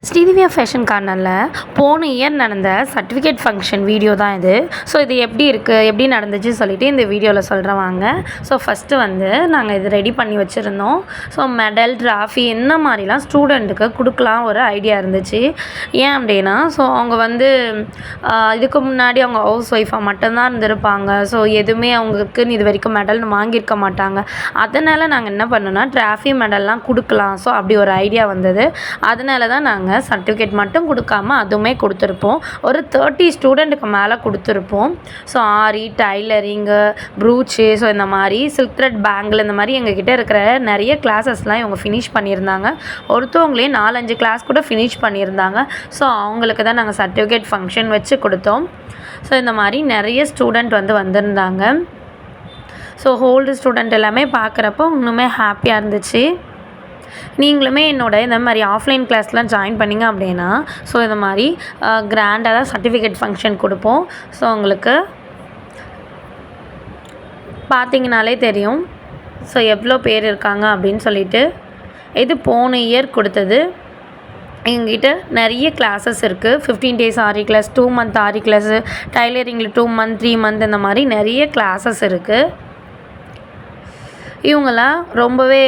Sri Divya fashion கார்னரில் போன year நடந்த சர்டிஃபிகேட் ஃபங்க்ஷன் வீடியோ தான் இது. ஸோ இது எப்படி இருக்குது, எப்படி நடந்துச்சுன்னு சொல்லிட்டு இந்த வீடியோவில் சொல்கிறேன் வாங்க. ஸோ ஃபஸ்ட்டு நாங்கள் இது ரெடி பண்ணி வச்சுருந்தோம். ஸோ மெடல், ட்ராஃபி இந்த மாதிரிலாம் ஸ்டூடெண்ட்டுக்கு கொடுக்கலாம் ஒரு ஐடியா இருந்துச்சு. ஏன் அப்படின்னா, ஸோ அவங்க இதுக்கு முன்னாடி அவங்க ஹவுஸ் ஒய்ஃபாக மட்டும்தான் இருந்திருப்பாங்க. ஸோ எதுவுமே அவங்களுக்குன்னு இது வரைக்கும் மெடல்னு வாங்கியிருக்க மாட்டாங்க. அதனால் நாங்கள் என்ன பண்ணோன்னா, ட்ராஃபி மெடல்லாம் கொடுக்கலாம். ஸோ அப்படி ஒரு ஐடியா வந்தது. அதனால தான் நாங்கள் சர்டிஃபிகேட் மட்டும் கொடுக்காம அதுவுமே கொடுத்துருப்போம். ஒரு 30 ஸ்டூடெண்ட்டுக்கு மேலே கொடுத்துருப்போம். ஸோ ஆரி, டைலரிங்கு, ப்ரூச்சு, ஸோ இந்த மாதிரி சில்க் த்ரெட் பேங்கிள், இந்த மாதிரி எங்ககிட்ட இருக்கிற நிறைய கிளாஸஸ்லாம் இவங்க ஃபினிஷ் பண்ணியிருந்தாங்க. ஒருத்தவங்களே 4-5 கிளாஸ் கூட ஃபினிஷ் பண்ணியிருந்தாங்க. ஸோ அவங்களுக்கு தான் நாங்கள் சர்டிஃபிகேட் ஃபங்க்ஷன் வச்சு கொடுத்தோம். ஸோ இந்த மாதிரி நிறைய ஸ்டூடெண்ட் வந்திருந்தாங்க. ஸோ ஹோல்டு ஸ்டூடெண்ட் எல்லாமே பார்க்குறப்போ இன்னுமே ஹாப்பியாக இருந்துச்சு. நீங்களுமே இந்த மாதிரி ஆஃப்லைன் கிளாஸ்லாம் ஜாயின் பண்ணிங்க அப்படின்னா, ஸோ இந்த மாதிரி கிராண்டாக தான் சர்டிஃபிகேட் ஃபங்க்ஷன் கொடுப்போம். ஸோ உங்களுக்கு பார்த்தீங்கனாலே தெரியும் ஸோ எவ்வளோ பேர் இருக்காங்க அப்படின்னு சொல்லிட்டு. இது போன இயர் கொடுத்தது. எங்ககிட்ட நிறைய கிளாஸஸ் இருக்குது. 15 days ஆரி கிளாஸ், 2 month ஆரி கிளாஸு, டைலரிங்கில் 2 month 3 month இந்த மாதிரி நிறைய கிளாஸஸ் இருக்குது. இவங்களாம் ரொம்பவே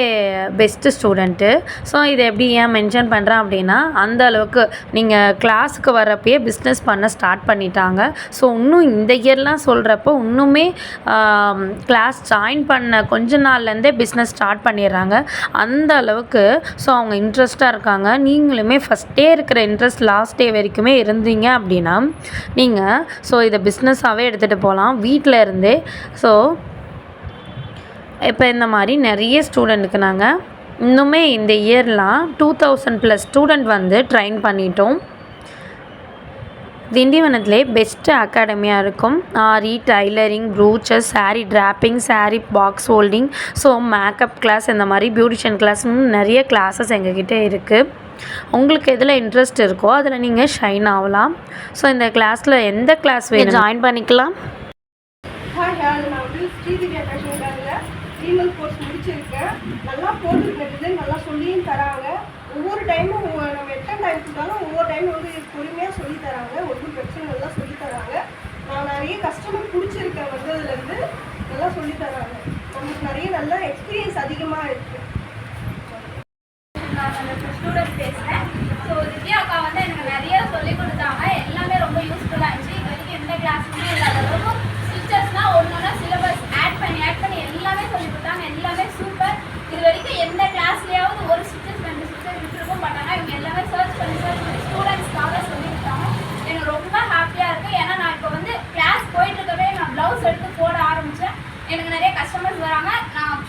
பெஸ்ட்டு ஸ்டூடெண்ட்டு. ஸோ இதை எப்படி ஏன் மென்ஷன் பண்ணுறேன் அப்படின்னா, அந்த அளவுக்கு நீங்கள் கிளாஸுக்கு வர்றப்பயே பிஸ்னஸ் பண்ண ஸ்டார்ட் பண்ணிட்டாங்க. ஸோ இன்னும் இந்த இயர்லாம் சொல்கிறப்போ இன்னுமே கிளாஸ் ஜாயின் பண்ண கொஞ்ச நாள்லேருந்தே பிஸ்னஸ் ஸ்டார்ட் பண்ணிடுறாங்க. அந்த அளவுக்கு ஸோ அவங்க இன்ட்ரெஸ்ட்டாக இருக்காங்க. நீங்களுமே ஃபஸ்ட்டே இருக்கிற இன்ட்ரெஸ்ட் லாஸ்ட் டே வரைக்குமே இருந்தீங்க அப்படின்னா, நீங்கள் ஸோ இதை பிஸ்னஸாகவே எடுத்துகிட்டு போகலாம் வீட்டில் இருந்தே. ஸோ இப்போ இந்த மாதிரி நிறைய ஸ்டூடெண்ட்டுக்கு நாங்கள் இன்னுமே இந்த இயர்லாம் 2000+ ஸ்டூடெண்ட் ட்ரெயின் பண்ணிட்டோம். திண்டிவனத்திலே பெஸ்ட்டு அகாடமியாக இருக்கும். ஆரி, tailoring, brooches, sari draping, sari box holding, so makeup class, இந்த மாதிரி பியூட்டிஷியன் கிளாஸ்னு நிறைய கிளாஸஸ் எங்ககிட்ட இருக்குது. உங்களுக்கு எதில் இன்ட்ரெஸ்ட் இருக்கோ அதில் நீங்கள் ஷைன் ஆகலாம். ஸோ இந்த கிளாஸில் எந்த கிளாஸ் வேணும் ஜாயின் பண்ணிக்கலாம். கோர்ஸ் முடிச்சிருக்கேன். நல்லா போட்டுருக்கிறது, நல்லா சொல்லியும் தராங்க. ஒவ்வொரு டைமும் நம்ம எத்தனை டைம் கொடுத்தாலும் ஒவ்வொரு டைம் பொறுமையாக சொல்லி தராங்க. ஒன்றும் பிரச்சனை நல்லா சொல்லி தராங்க. நான் நிறைய கஸ்டமர் பிடிச்சிருக்கேன் வந்ததுலேருந்து நல்லா சொல்லி தராங்க. நமக்கு நிறைய நல்ல எக்ஸ்பீரியன்ஸ் அதிகமாக இருக்குது. நான் அந்த ஸ்டூடெண்ட் பேசுகிறேன். ஸோ திவ்யா அக்கா எனக்கு நிறைய சொல்லிக் கொடுத்தாங்க. எல்லாமே ரொம்ப யூஸ்ஃபுல்லாக இருந்துச்சு. இது வரைக்கும் எந்த கிளாஸுமே இல்லாத அளவுக்கு ஸ்டிச்சஸ்லாம் ஒன்று சிலபஸ் ஆட் பண்ணி எல்லாமே சொல்லி கொடுத்தாங்க. எல்லாமே சூப்பர். இது வரைக்கும் எந்த கிளாஸ்லேயாவது ஒரு ஸ்டிச்சஸ் 2 ஸ்டிச்சஸ் விட்டுருக்கும். பட் ஆனால் இவங்க எல்லாமே சர்ச் பண்ணி ஸ்டூடெண்ட்ஸ்க்காக சொல்லி கொடுத்தாங்க. எனக்கு ரொம்ப ஹாப்பியாக இருக்குது. ஏன்னா நான் இப்போ கிளாஸ் போயிட்டுருக்கவே நான் ப்ளவுஸ் எடுத்து போட ஆரம்பித்தேன். எனக்கு நிறைய கஸ்டமர்ஸ் வராங்க. நான்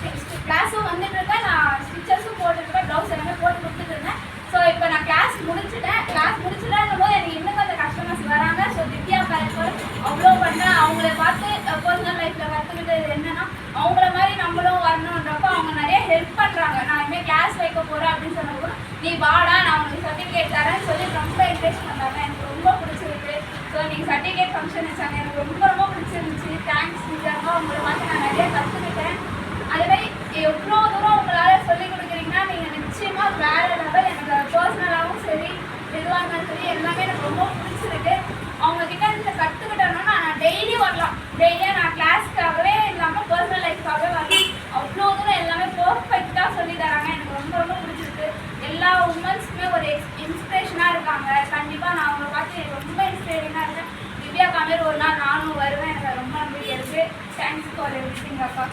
கிளாஸும் வந்துட்டுருக்கேன், நான் ஸ்டிச்சஸும் போட்டுருக்கேன், ப்ளவுஸ் எல்லாமே போட்டு கொடுத்துட்ருந்தேன். ஸோ இப்போ நான் கிளாஸ் முடிச்சுட்டேன் போது எனக்கு இன்னும் கொஞ்சம் கஸ்டமர்ஸ் வராங்க. ஸோ திவ்யா பேரண்ட்ஸ் அவ்வளோ பண்ணேன். அவங்கள பார்த்து பர்சனல் லைஃப்பில் கற்றுக்கிட்டது என்னென்னா, அவங்கள மாதிரி நம்மளும் வரணுன்றப்போ அவங்க நிறைய ஹெல்ப் பண்ணுறாங்க. நான் இனிமேல் கிளாஸ் வைக்க போகிறேன் அப்படின்னு சொன்னப்போ, நீ வாடா நான் உங்களுக்கு சர்டிஃபிகேட் தரேன்னு சொல்லி ரொம்ப என்கரேஜ் பண்ணுறாங்க. எனக்கு ரொம்ப பிடிச்சிருக்கு. ஸோ நீங்கள் சர்டிஃபிகேட் ஃபங்க்ஷன் வச்சாங்க, எனக்கு ரொம்ப பிடிச்சிருந்துச்சு. தேங்க்ஸ் நிஜாங்க. உங்களை பார்த்து நான் நிறைய கற்றுக்கிட்டேன். அதேமாதிரி எவ்வளோ தூரம் உங்களால் சொல்லிக் கொடுக்குறீங்கன்னா நீங்கள் நிச்சயமாக வேறு லெவல். எனக்கு பர்சனலாகவும் சரி, எதுவாக இருந்தாலும் சரி, எல்லாமே எனக்கு ரொம்ப பிடிச்சிருக்கு. அவங்கக்கிட்ட இருந்து கற்றுக்கிட்டோன்னா நான் டெய்லி வரலாம். டெய்லியாக நான் கிளாஸ்க்காகவே இல்லாமல் பர்சனல் லைஃப்காகவே வரலாம். அவ்வளோ தூரம் எல்லாமே பர்ஃபெக்டாக சொல்லி தராங்க. எனக்கு ரொம்ப பிடிச்சிருக்கு. எல்லா உமன்ஸுமே ஒரு இன்ஸ்பிரேஷனாக இருக்காங்க. கண்டிப்பாக நான் அவங்களை பார்த்து ரொம்ப இன்ஸ்பைரிங்காக இருக்கேன். திவ்யா காமேர் ஒரு நாள் நானும் வருவேன். எனக்கு ரொம்ப நம்பிக்கை இருக்குது. தேங்க்ஸ் ஃபார் எவ்ரிதிங் அக்கா.